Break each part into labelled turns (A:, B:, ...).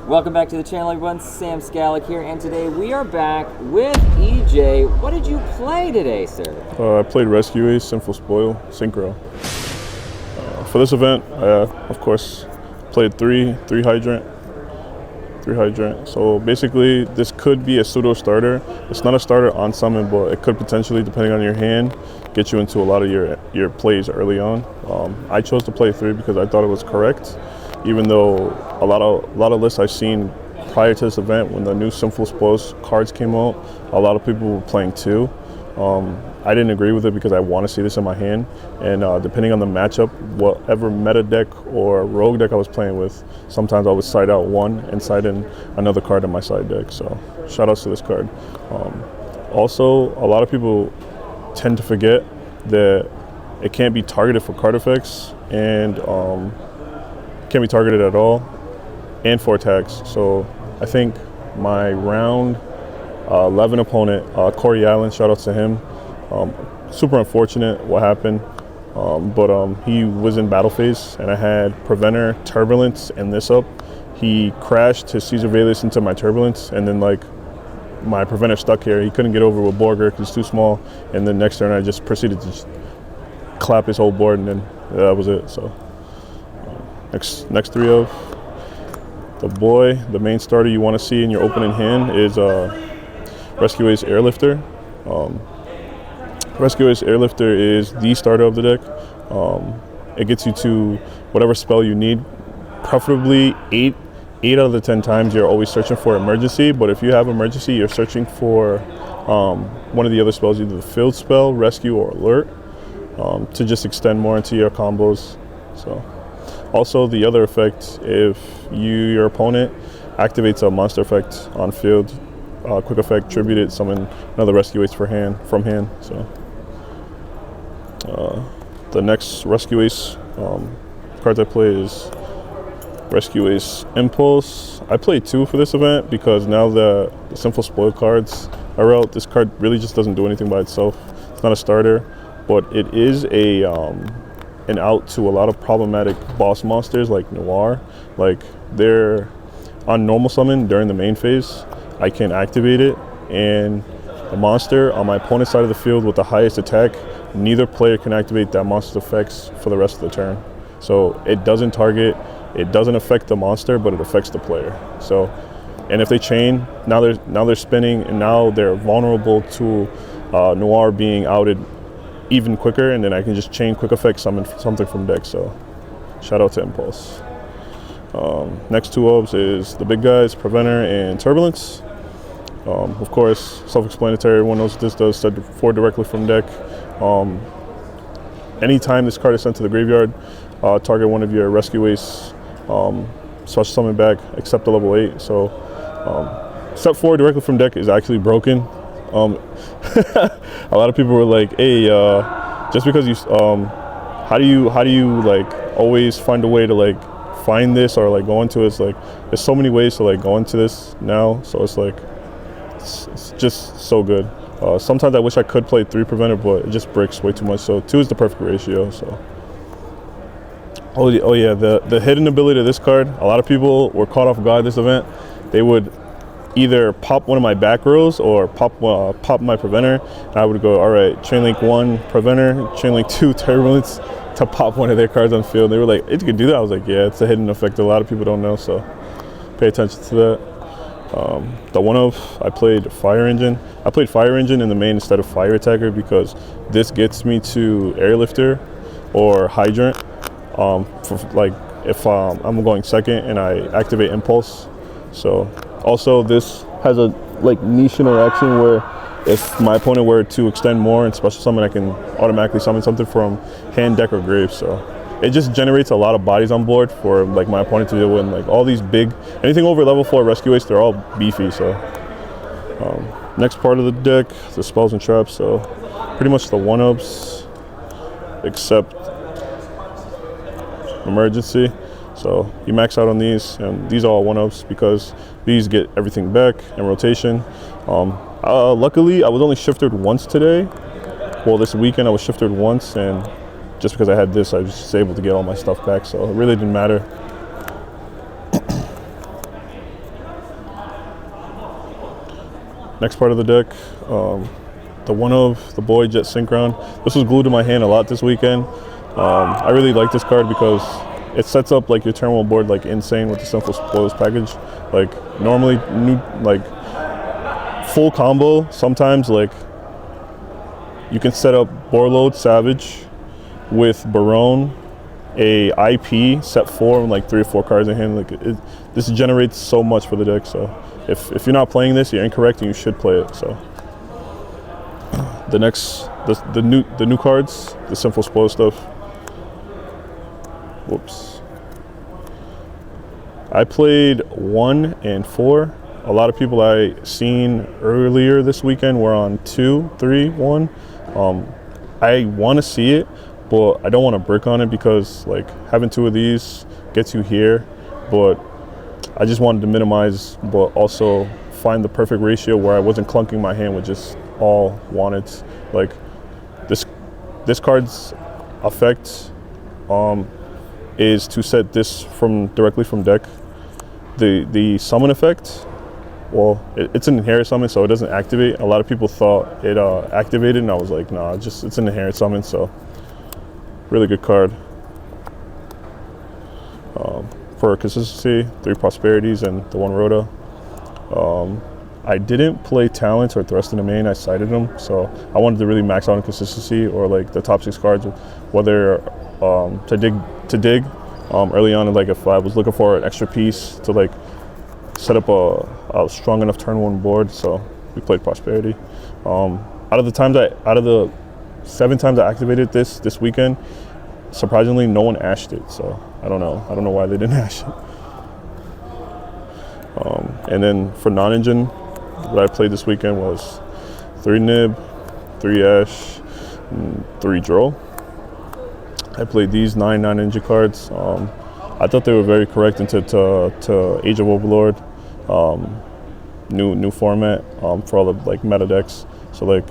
A: Welcome back to the channel, everyone. Sam Scalic here, and today we are back with EJ. What did you play today, sir?
B: I played Rescue Ace, Sinful Spoil, Synchro. For this event, I, of course, played three hydrant. So basically, this could be a pseudo starter. It's not a starter on summon, but it could potentially, depending on your hand, get you into a lot of your plays early on. I chose to play 3 because I thought it was correct, even though a lot of lists I've seen prior to this event, when the new Sinful Spoils cards came out, a lot of people were playing 2. I didn't agree with it because I want to see this in my hand, and depending on the matchup, whatever meta deck or rogue deck I was playing with, sometimes I would side out 1 and side in another card in my side deck. So shout outs to this card. Also, a lot of people tend to forget that it can't be targeted for card effects, and can't be targeted at all, and for attacks. So I think my round 11 opponent, Corey Allen, shout out to him. Super unfortunate what happened, but he was in battle phase, and I had Preventer, Turbulence, and this up. He crashed his Caesar Valus into my Turbulence, and then like my Preventer stuck here. He couldn't get over with Borger because he's too small, and then next turn I just proceeded to just clap his whole board, and then that was it. So next 3 of the boy, the main starter you want to see in your opening hand is Rescue Ace Airlifter. Rescue Ace Airlifter is the starter of the deck. It gets you to whatever spell you need, preferably 8 out of the 10 times you're always searching for emergency, but if you have emergency, you're searching for one of the other spells, either the field spell, rescue, or alert, to just extend more into your combos. So also the other effect, if your opponent activates a monster effect on field, quick effect, tribute it, summon another Rescue Ace from hand. So the next Rescue Ace cards I play is Rescue Ace Impulse. I played 2 for this event because now the Sinful Spoil cards are out. This card really just doesn't do anything by itself. It's not a starter, but it is an out to a lot of problematic boss monsters like Noir. Like, they're on normal summon during the main phase, I can activate it, and the monster on my opponent's side of the field with the highest attack, neither player can activate that monster's effects for the rest of the turn. So it doesn't target, it doesn't affect the monster, but it affects the player. So, and if they chain, now they're spinning, and now they're vulnerable to Noir being outed even quicker, and then I can just chain quick effect, summon something from deck. So shout out to Impulse. Next 2 orbs is the big guys, Preventer and Turbulence. Of course, self-explanatory, everyone knows what this does, set 4 directly from deck. Anytime this card is sent to the graveyard, target one of your Rescue Ace, special summon back, except the level 8. So set 4 directly from deck is actually broken. A lot of people were like, hey, just because you, how do you like always find a way to like find this or like go into it? It's like, there's so many ways to like go into this now, so it's like, it's just so good. Sometimes I wish I could play 3 Preventer, but it just breaks way too much, so 2 is the perfect ratio. So oh yeah, the hidden ability of this card, a lot of people were caught off guard this event. They would either pop one of my back rows or pop my Preventer, and I would go, all right, chain link 1 Preventer, chain link 2 Turbulence, to pop one of their cards on the field. They were like, you can do that? I was like, yeah, it's a hidden effect a lot of people don't know, so pay attention to that. The 1-of, I played Fire Engine. I played Fire Engine in the main instead of Fire Attacker because this gets me to Airlifter or Hydrant. For like if I'm going second and I activate Impulse. So also this has a like niche interaction where if my opponent were to extend more and special summon, I can automatically summon something from hand, deck, or grave. So it just generates a lot of bodies on board for like my opponent to deal with. And, like all these big, anything over level 4 Rescue Ace, they're all beefy. So next part of the deck, the spells and traps. So pretty much the 1-ups, except emergency. So you max out on these, and these are all 1-ups because these get everything back and rotation. Luckily, I was only shifted once today. Well, this weekend I was shifted once, and just because I had this, I was just able to get all my stuff back, so it really didn't matter. Next part of the deck, the one of the boy Jet Synchron. This was glued to my hand a lot this weekend. I really like this card because it sets up like your turn one board like insane with the Sinful Spoils package. Like normally, like full combo. Sometimes like you can set up Borload Savage with Barone, a IP set 4 and like 3 or 4 cards in hand. Like this generates so much for the deck. So if you're not playing this, you're incorrect and you should play it. So the new cards, the Sinful Spoil stuff. Whoops. I played 1 and 4. A lot of people I seen earlier this weekend were on 2, 3, 1. I want to see it, but I don't want to brick on it because like having 2 of these gets you here. But I just wanted to minimize, but also find the perfect ratio where I wasn't clunking my hand with just all wanted. Like this card's effect is to set this directly from deck. The summon effect, well, it's an inherent summon, so it doesn't activate. A lot of people thought it activated, and I was like, nah, it's an inherent summon, so really good card. For consistency, 3 prosperities and the 1 Rhoda. I didn't play talents or thrust in the main. I sided them, so I wanted to really max out on consistency or like the top 6 cards, whether to dig early on. Like if I was looking for an extra piece to like set up a strong enough turn 1 board, so we played prosperity. Out of the 7 times I activated this weekend, surprisingly no one ashed it. So I don't know why they didn't ash it. And then for non-engine, what I played this weekend was 3 nib, 3 ash, and 3 draw. I played these 9 non-engine cards. I thought they were very correct into to Age of Overlord, new format for all the like meta decks. So like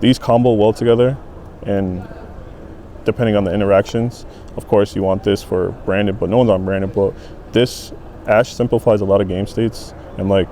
B: these combo well together, and depending on the interactions, of course you want this for branded, but no one's on branded. But this Ash simplifies a lot of game states, and like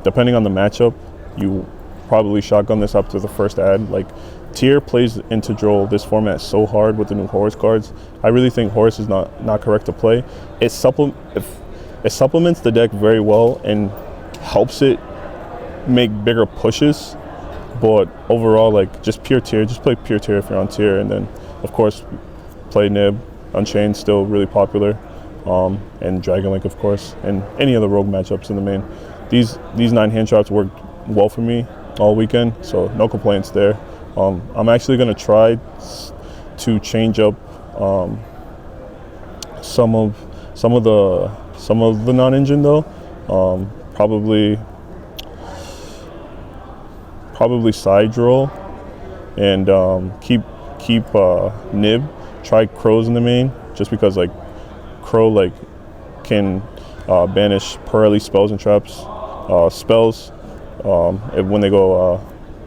B: depending on the matchup, you probably shotgun this up to the first ad. Like Tier plays into Droll this format so hard with the new Horus cards. I really think Horus is not correct to play. It supplements the deck very well and helps it make bigger pushes. But overall, like just pure Tier, just play pure Tier if you're on Tier, and then of course play Nib. Unchained still really popular, and Dragon Link of course, and any other rogue matchups in the main. These 9 hand traps worked well for me all weekend, so no complaints there. I'm actually gonna try to change up some of the non-engine though. Probably side roll and keep nib. Try crows in the main, just because like crow like can banish pearly spells and traps, when they go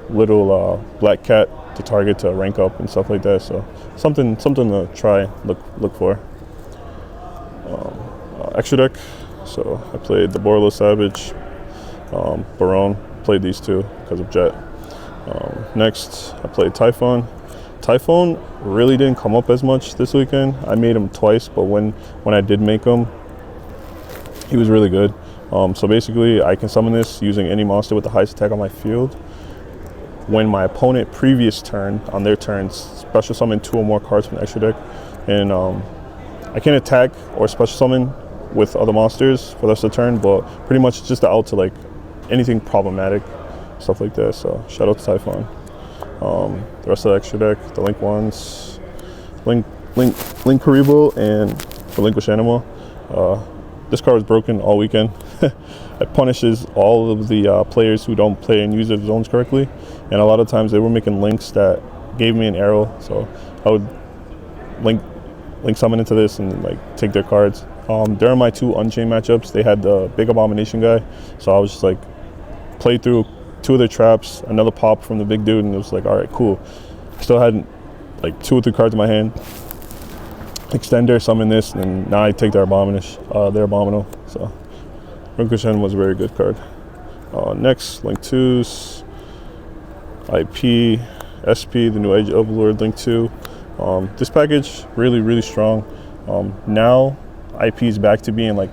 B: little black cat to target to rank up and stuff like that. So something to try look for. Extra deck. So I played the Borload Savage, Barone. Played these 2 because of Jet. Next, I played Typhon. Typhon really didn't come up as much this weekend. I made him twice, but when I did make him, he was really good. So basically, I can summon this using any monster with the highest attack on my field. When my opponent previous turn, on their turns, special summon 2 or more cards from the extra deck. And I can attack or special summon with other monsters for the rest of the turn, but pretty much just out to like anything problematic, stuff like that. So shout out to Typhon. The rest of the extra deck, the Link ones, Link Karibo and Relinquish Animal. This card was broken all weekend. It punishes all of the players who don't play and use their zones correctly. And a lot of times they were making links that gave me an arrow. So I would link summon into this and like take their cards. During my 2 Unchained matchups, they had the big abomination guy. So I was just like, played through 2 of their traps, another pop from the big dude, and it was like, all right, cool. I still had like 2 or 3 cards in my hand. Extender, summon this, and now I take their abominable. So Relinquish was a very good card. Next, Link 2s, IP, SP, the new Edge Overlord Link 2. This package, really strong. Now, IP is back to being like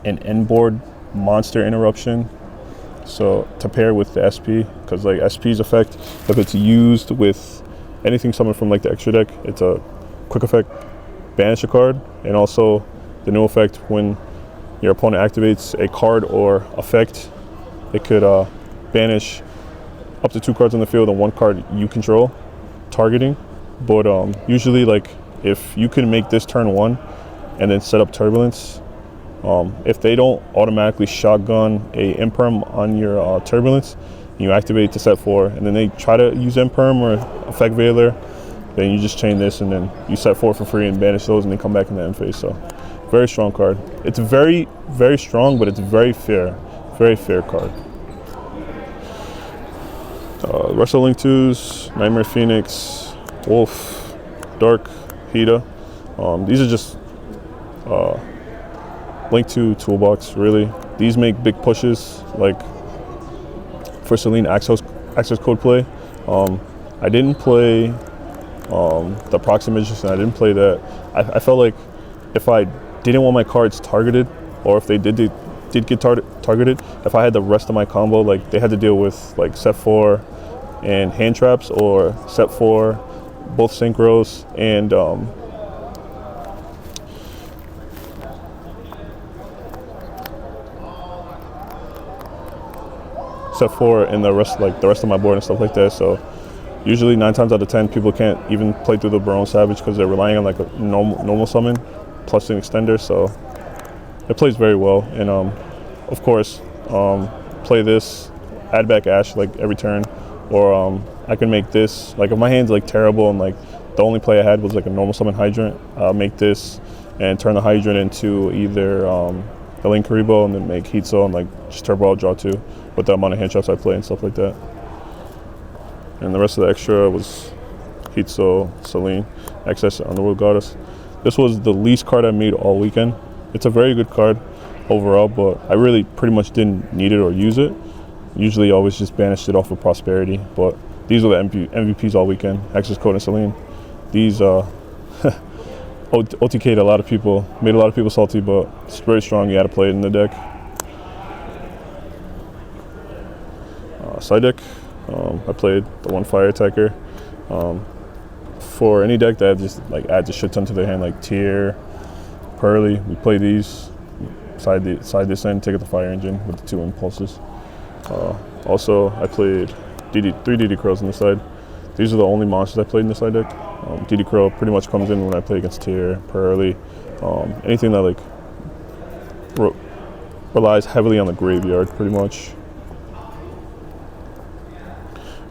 B: an inboard monster interruption. So to pair with the SP, because like SP's effect, if it's used with anything summoned from like the extra deck, it's a quick effect, banish a card, and also the new effect when your opponent activates a card or effect, it could banish up to 2 cards on the field and 1 card you control, targeting. But usually, like if you can make this turn 1 and then set up Turbulence, if they don't automatically shotgun a imperm on your Turbulence, you activate to set 4, and then they try to use imperm or effect Veiler, then you just chain this and then you set 4 for free and banish those, and they come back in the end phase. So very strong card. It's very strong, but it's very fair card. Wrestle Link 2s, Nightmare Phoenix, Wolf, Dark, Hida. These are just Link 2 toolbox, really. These make big pushes, like for Celine access code play. I didn't play the Proxy Magician, I didn't play that. I felt like if I didn't want my cards targeted, or if they did get targeted, if I had the rest of my combo, like they had to deal with like set 4 and hand traps, or set 4, both synchros, and set 4 and the rest of my board and stuff like that. So usually 9 times out of 10 people can't even play through the Baron Savage because they're relying on like a normal summon plus an extender. So it plays very well. And of course, play this, add back Ash like every turn, or I can make this, like if my hand's like terrible and like the only play I had was like a normal summon Hydrant, I'll make this and turn the Hydrant into either the Link Karibo, and then make Heat Soul and like just Turbo Out, draw 2 with the amount of hand traps I play and stuff like that. And the rest of the extra was Heat Soul, Celine, Access, Underworld Goddess. This was the least card I made all weekend. It's a very good card overall, but I really pretty much didn't need it or use it. Usually I always just banished it off of Prosperity, but these are the MVPs all weekend, Access Code and Celine. These OTK'd a lot of people, made a lot of people salty, but it's very strong. You had to play it in the deck. Side deck, I played the 1 Fire Attacker. For any deck that just like adds a shit ton to their hand, like Tier, Pearly, we play these. Side this in, take out the Fire Engine with the 2 impulses. Also, I played 3 DD Crows on the side. These are the only monsters I played in the side deck. DD Crow pretty much comes in when I play against Tier, Pearly, anything that like relies heavily on the graveyard, pretty much.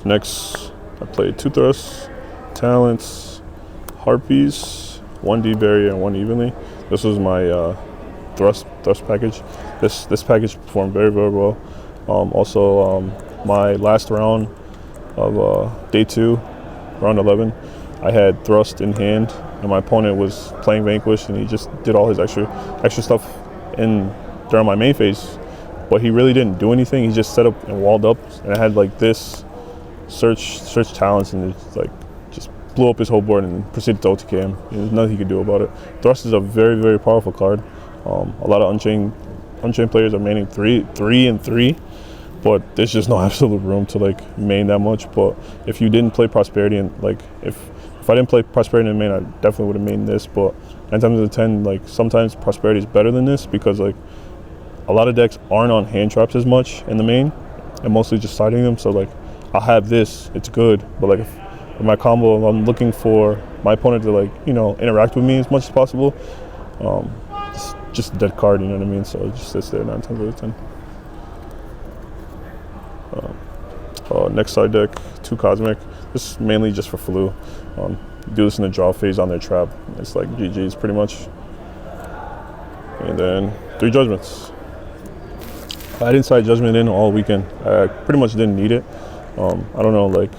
B: Next, I played 2 Thrusts, Talents, Harpies, 1 D-Barrier, and 1 Evenly. This was my thrust package. This package performed very well. Also, my last round of day 2, round 11, I had Thrust in hand, and my opponent was playing Vanquish, and he just did all his extra stuff during my main phase, but he really didn't do anything. He just set up and walled up, and I had like this search Talents, and it like just blew up his whole board and proceeded to OTK him. There's nothing he could do about it. Thrust is a very powerful card. A lot of Unchained players are maining 3 and 3, but there's just no absolute room to like main that much. But if you didn't play Prosperity, and like if I didn't play Prosperity in main, I definitely would have mained this. But 9 times out of 10, like sometimes Prosperity is better than this, because like a lot of decks aren't on hand traps as much in the main, and mostly just siding them. So like I'll have this, it's good, but like if my combo, I'm looking for my opponent to like, you know, interact with me as much as possible, it's just a dead card, you know what I mean? So it just sits there 9 times out of 10. Next side deck, 2 Cosmic. This is mainly just for Flu. Do this in the draw phase on their trap. It's like GG's pretty much. And then 3 Judgments. I didn't side Judgment in all weekend. I pretty much didn't need it. I don't know, like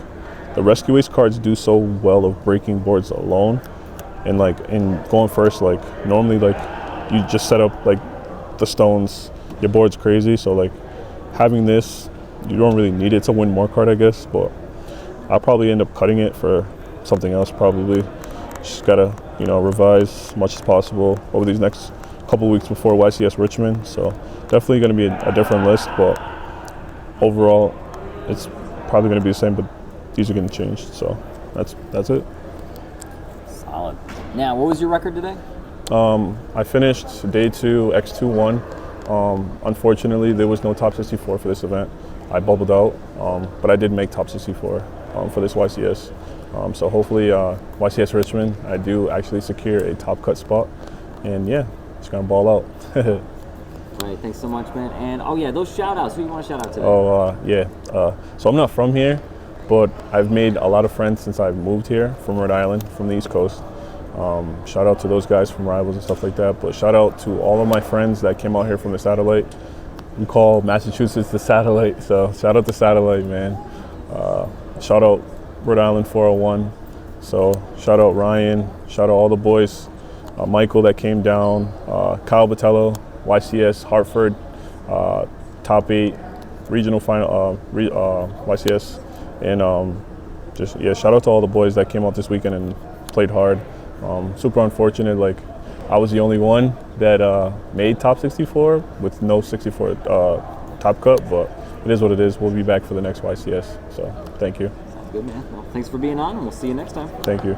B: the Rescue Ace cards do so well of breaking boards alone, and like in going first, like normally like you just set up like the stones, your board's crazy, so like having this, you don't really need it to win more card, I guess, but I'll probably end up cutting it for something else probably. Just gotta, revise as much as possible over these next couple weeks before YCS Richmond. So definitely gonna be a different list, but overall, it's probably gonna be the same, but these are getting changed. So that's it.
A: Solid. Now, what was your record today?
B: I finished day 2, X2-1. Unfortunately, there was no top 64 for this event. I bubbled out, but I did make top 64 for this YCS. So hopefully YCS Richmond, I do actually secure a top cut spot. And yeah, just gonna ball out.
A: All right, thanks so much, man. And oh yeah, those shout outs, who do you want to shout out today?
B: So I'm not from here, but I've made a lot of friends since I've moved here from Rhode Island, from the East Coast. Shout out to those guys from Rivals and stuff like that. But shout out to all of my friends that came out here from the satellite. We call Massachusetts the satellite, so shout out to satellite, man. Shout out Rhode Island 401. So shout out Ryan, shout out all the boys, Michael that came down, Kyle Botello, YCS Hartford, top 8 regional final YCS, and shout out to all the boys that came out this weekend and played hard. Super unfortunate, like I was the only one that made top 64 with no 64 top cut, but it is what it is. We'll be back for the next YCS. So thank you.
A: Sounds good, man. Well, thanks for being on, and we'll see you next time.
B: Thank you.